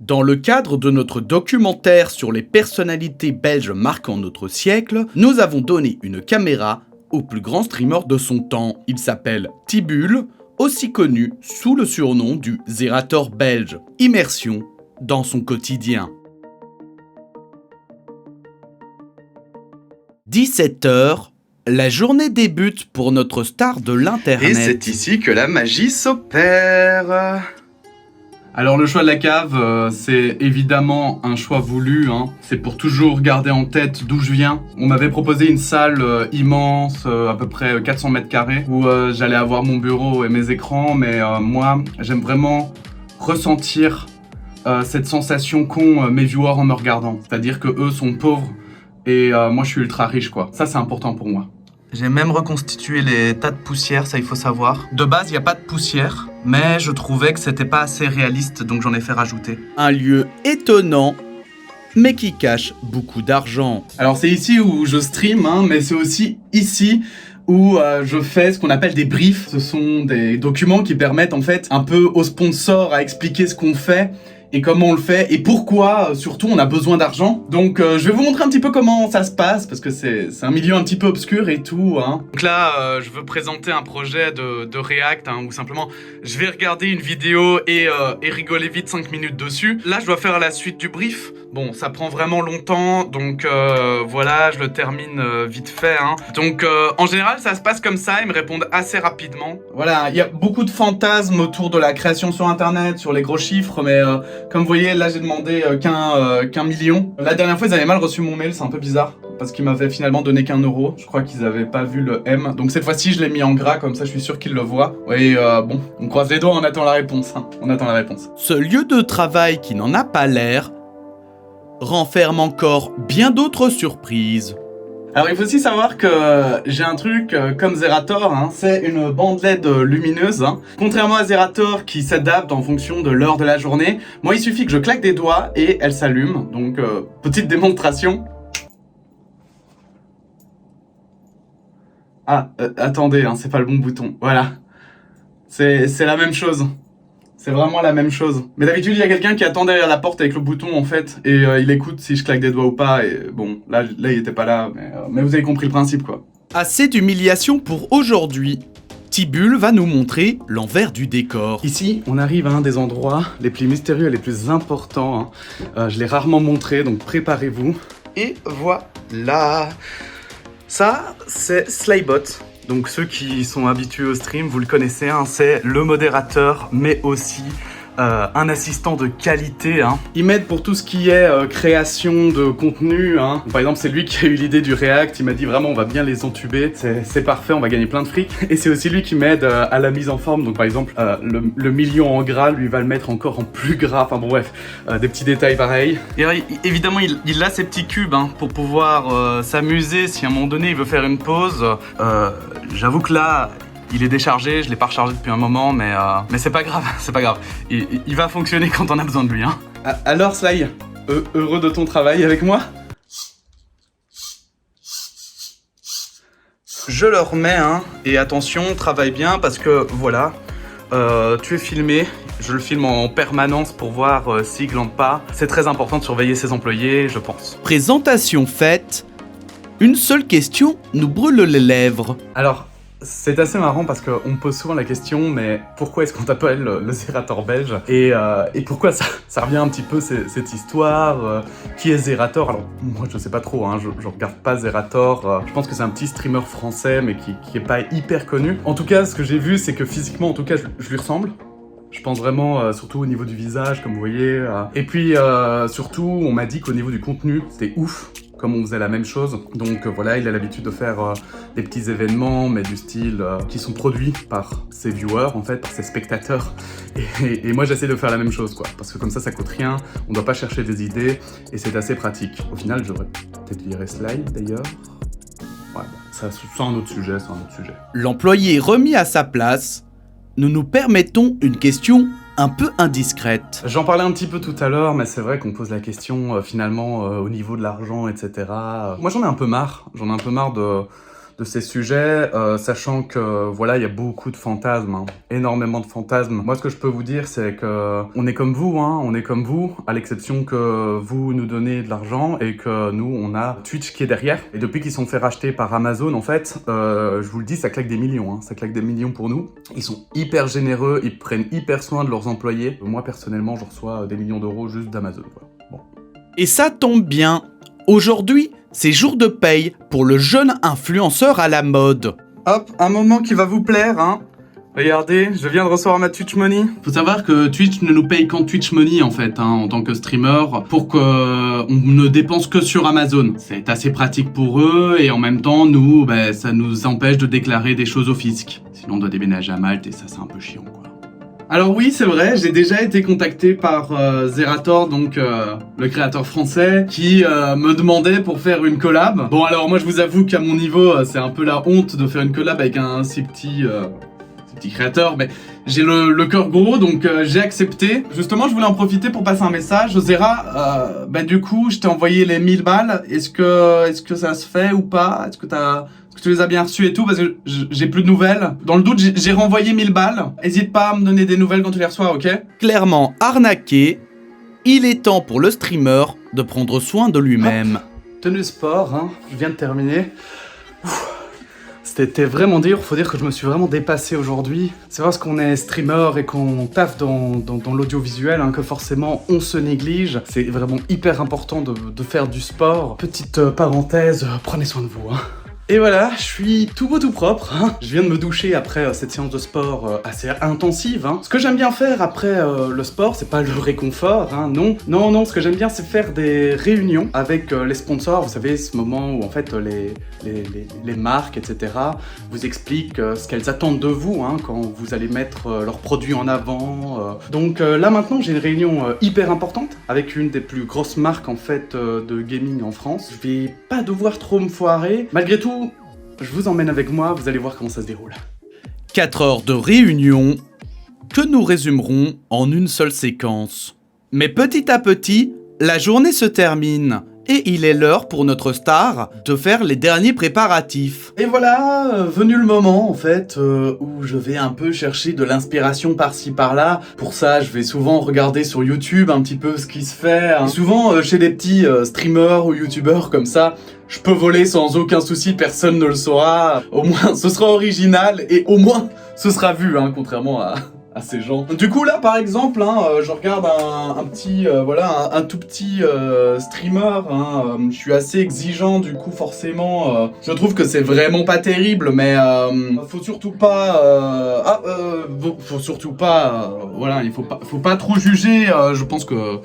Dans le cadre de notre documentaire sur les personnalités belges marquant notre siècle, nous avons donné une caméra au plus grand streamer de son temps. Il s'appelle Tibulle, aussi connu sous le surnom du Zerator belge. Immersion dans son quotidien. 17h, la journée débute pour notre star de l'internet. Et c'est ici que la magie s'opère. Alors le choix de la cave, c'est évidemment un choix voulu, hein. C'est pour toujours garder en tête d'où je viens. On m'avait proposé une salle immense, à peu près 400 mètres carrés, où j'allais avoir mon bureau et mes écrans, mais moi, j'aime vraiment ressentir cette sensation qu'ont mes viewers en me regardant. C'est-à-dire que eux sont pauvres et moi je suis ultra riche, quoi. Ça c'est important pour moi. J'ai même reconstitué les tas de poussière, ça il faut savoir. De base, il n'y a pas de poussière, mais je trouvais que c'était pas assez réaliste, donc j'en ai fait rajouter. Un lieu étonnant, mais qui cache beaucoup d'argent. Alors c'est ici où je stream, hein, mais c'est aussi ici où je fais ce qu'on appelle des briefs. Ce sont des documents qui permettent en fait un peu aux sponsors à expliquer ce qu'on fait et comment on le fait et pourquoi surtout on a besoin d'argent. Donc je vais vous montrer un petit peu comment ça se passe parce que c'est un milieu un petit peu obscur et tout, hein. Donc là je veux présenter un projet de React, hein, où simplement je vais regarder une vidéo et rigoler vite 5 minutes dessus. Là je dois faire la suite du brief. Bon, ça prend vraiment longtemps, donc voilà, je le termine vite fait, hein. Donc en général ça se passe comme ça, ils me répondent assez rapidement. Voilà, il y a beaucoup de fantasmes autour de la création sur internet, sur les gros chiffres, mais comme vous voyez, là j'ai demandé qu'un million. La dernière fois ils avaient mal reçu mon mail, c'est un peu bizarre, parce qu'ils m'avaient finalement donné qu'1 euro. Je crois qu'ils avaient pas vu le M, donc cette fois-ci je l'ai mis en gras, comme ça je suis sûr qu'ils le voient. Et bon, on croise les doigts, on attend la réponse, hein. On attend la réponse. Ce lieu de travail qui n'en a pas l'air renferme encore bien d'autres surprises. Alors il faut aussi savoir que j'ai un truc comme Zerator, hein, c'est une bande LED lumineuse, hein. Contrairement à Zerator qui s'adapte en fonction de l'heure de la journée, moi il suffit que je claque des doigts et elle s'allume. Donc petite démonstration. Ah, attendez, hein, c'est pas le bon bouton, voilà. C'est la même chose. C'est vraiment la même chose. Mais d'habitude, il y a quelqu'un qui attend derrière la porte avec le bouton, en fait, et il écoute si je claque des doigts ou pas, et bon, là il était pas là, mais vous avez compris le principe, quoi. Assez d'humiliation pour aujourd'hui. Tibulle va nous montrer l'envers du décor. Ici, on arrive à un des endroits les plus mystérieux et les plus importants, hein. Je l'ai rarement montré, donc préparez-vous. Et voilà. Ça, c'est Slybot. Donc ceux qui sont habitués au stream, vous le connaissez, hein, c'est le modérateur, mais aussi un assistant de qualité, hein. Il m'aide pour tout ce qui est création de contenu, hein. Par exemple, c'est lui qui a eu l'idée du React, il m'a dit vraiment on va bien les entuber, c'est parfait, on va gagner plein de fric. Et c'est aussi lui qui m'aide à la mise en forme, donc par exemple le million en gras, lui va le mettre encore en plus gras, enfin bon bref, des petits détails pareils. Et évidemment il a ses petits cubes, hein, pour pouvoir s'amuser si à un moment donné il veut faire une pause. J'avoue que là, il est déchargé, je l'ai pas rechargé depuis un moment, mais c'est pas grave, c'est pas grave. Il va fonctionner quand on a besoin de lui, hein. Alors Sly, heureux de ton travail avec moi? Je le remets, hein, et attention, travaille bien parce que voilà, tu es filmé. Je le filme en permanence pour voir s'il glande pas. C'est très important de surveiller ses employés, je pense. Présentation faite, une seule question nous brûle les lèvres. Alors, c'est assez marrant parce qu'on me pose souvent la question, mais pourquoi est-ce qu'on t'appelle le Zerator belge et pourquoi ça revient un petit peu cette histoire, qui est Zerator? Alors moi je sais pas trop, hein, je regarde pas Zerator, je pense que c'est un petit streamer français mais qui est pas hyper connu. En tout cas ce que j'ai vu c'est que physiquement en tout cas je lui ressemble. Je pense vraiment, surtout au niveau du visage, comme vous voyez. Et puis, surtout, on m'a dit qu'au niveau du contenu, c'était ouf, comme on faisait la même chose. Donc voilà, il a l'habitude de faire des petits événements, mais du style qui sont produits par ses viewers, en fait, par ses spectateurs. Et moi, j'essaie de faire la même chose, quoi. Parce que comme ça coûte rien, on doit pas chercher des idées, et c'est assez pratique. Au final, j'aurais peut-être viré Slide, d'ailleurs. Ouais, bon, ça, c'est un autre sujet, L'employé remis à sa place, nous nous permettons une question un peu indiscrète. J'en parlais un petit peu tout à l'heure, mais c'est vrai qu'on pose la question finalement au niveau de l'argent, etc. Moi j'en ai un peu marre, de ces sujets, sachant que voilà, il y a beaucoup de fantasmes, hein, énormément de fantasmes. Moi, ce que je peux vous dire, c'est que on est comme vous, hein, on est comme vous, à l'exception que vous nous donnez de l'argent et que nous, on a Twitch qui est derrière. Et depuis qu'ils sont fait racheter par Amazon, en fait, je vous le dis, ça claque des millions, hein, ça claque des millions pour nous. Ils sont hyper généreux, ils prennent hyper soin de leurs employés. Moi, personnellement, je reçois des millions d'euros juste d'Amazon. Voilà. Bon. Et ça tombe bien. Aujourd'hui, c'est jour de paye pour le jeune influenceur à la mode. Hop, un moment qui va vous plaire, hein. Regardez, je viens de recevoir ma Twitch Money. Faut savoir que Twitch ne nous paye qu'en Twitch Money en fait, hein, en tant que streamer, pour qu'on ne dépense que sur Amazon. C'est assez pratique pour eux et en même temps, nous, ça nous empêche de déclarer des choses au fisc. Sinon, on doit déménager à Malte et ça, c'est un peu chiant, quoi. Alors oui, c'est vrai, j'ai déjà été contacté par Zerator, donc le créateur français, qui me demandait pour faire une collab. Bon alors moi je vous avoue qu'à mon niveau, c'est un peu la honte de faire une collab avec un si petit créateur, mais j'ai le cœur gros, donc j'ai accepté. Justement, je voulais en profiter pour passer un message. Zera, du coup, je t'ai envoyé les 1000 balles. Est-ce que ça se fait ou pas? Est-ce que tu les as bien reçus et tout? Parce que j'ai plus de nouvelles. Dans le doute, j'ai renvoyé 1000 balles. Hésite pas à me donner des nouvelles quand tu les reçois, ok? Clairement arnaqué, il est temps pour le streamer de prendre soin de lui-même. Tenue sport, hein, je viens de terminer. C'était vraiment dur, faut dire que je me suis vraiment dépassé aujourd'hui. C'est parce qu'on est streamer et qu'on taffe dans l'audiovisuel, hein, que forcément on se néglige. C'est vraiment hyper important de faire du sport. Petite parenthèse, prenez soin de vous, hein. Et voilà, je suis tout beau tout propre, hein. Je viens de me doucher après cette séance de sport assez intensive, hein. Ce que j'aime bien faire après le sport, c'est pas le réconfort, hein, non, ce que j'aime bien c'est faire des réunions avec les sponsors, vous savez, ce moment où en fait les marques, etc. vous expliquent ce qu'elles attendent de vous, hein, quand vous allez mettre leurs produits en avant. Donc là maintenant j'ai une réunion hyper importante avec une des plus grosses marques en fait de gaming en France. Je vais pas devoir trop me foirer, malgré tout. Je vous emmène avec moi, vous allez voir comment ça se déroule. 4 heures de réunion que nous résumerons en une seule séquence. Mais petit à petit, la journée se termine et il est l'heure pour notre star de faire les derniers préparatifs. Et voilà, venu le moment en fait où je vais un peu chercher de l'inspiration par-ci par-là. Pour ça, je vais souvent regarder sur YouTube un petit peu ce qui se fait, hein. Souvent chez des petits streamers ou youtubeurs comme ça, je peux voler sans aucun souci, personne ne le saura. Au moins, ce sera original et au moins, ce sera vu, hein, contrairement à ces gens. Du coup là par exemple, hein, je regarde un petit, un tout petit streamer, hein, je suis assez exigeant du coup forcément, je trouve que c'est vraiment pas terrible, mais faut surtout pas, faut surtout pas, voilà, il faut pas trop juger, je pense que,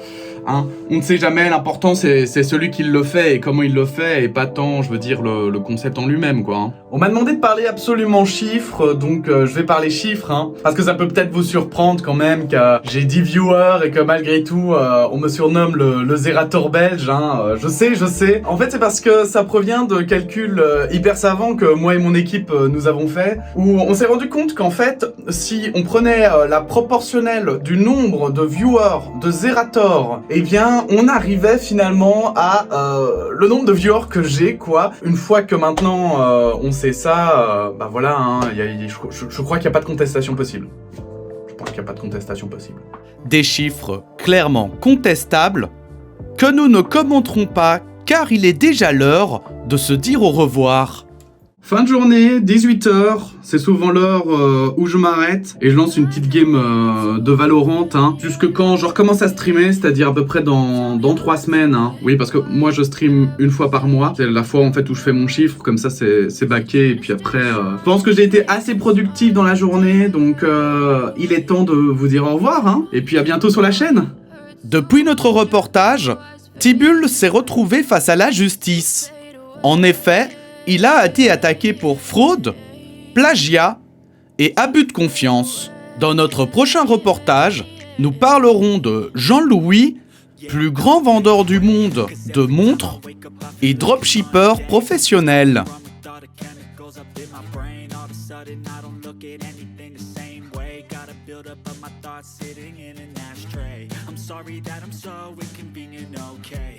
hein, on ne sait jamais, l'important c'est celui qui le fait et comment il le fait et pas tant, je veux dire, le concept en lui-même quoi, hein. On m'a demandé de parler absolument chiffres, donc je vais parler chiffres, hein, parce que ça peut peut-être vous surprendre quand même que j'ai 10 viewers et que malgré tout on me surnomme le Zerator belge, hein. Je sais. En fait c'est parce que ça provient de calculs hyper savants que moi et mon équipe nous avons fait, où on s'est rendu compte qu'en fait si on prenait la proportionnelle du nombre de viewers de Zerator, eh bien on arrivait finalement à le nombre de viewers que j'ai quoi. Une fois que maintenant on sait ça, voilà, hein, je crois qu'il n'y a pas de contestation possible. Qu'il n'y a pas de contestation possible. Des chiffres clairement contestables que nous ne commenterons pas car il est déjà l'heure de se dire au revoir. Fin de journée, 18h, c'est souvent l'heure où je m'arrête et je lance une petite game de Valorant, hein, jusque quand je recommence à streamer, c'est-à-dire à peu près dans 3 semaines, hein. Oui, parce que moi je stream une fois par mois, c'est la fois en fait où je fais mon chiffre, comme ça c'est backé, et puis après, je pense que j'ai été assez productif dans la journée, donc il est temps de vous dire au revoir, hein, et puis à bientôt sur la chaîne. Depuis notre reportage, Tibulle s'est retrouvé face à la justice. En effet, il a été attaqué pour fraude, plagiat et abus de confiance. Dans notre prochain reportage, nous parlerons de Jean-Louis, plus grand vendeur du monde de montres et dropshipper professionnel. I'm sorry that I'm so inconvenient, okay.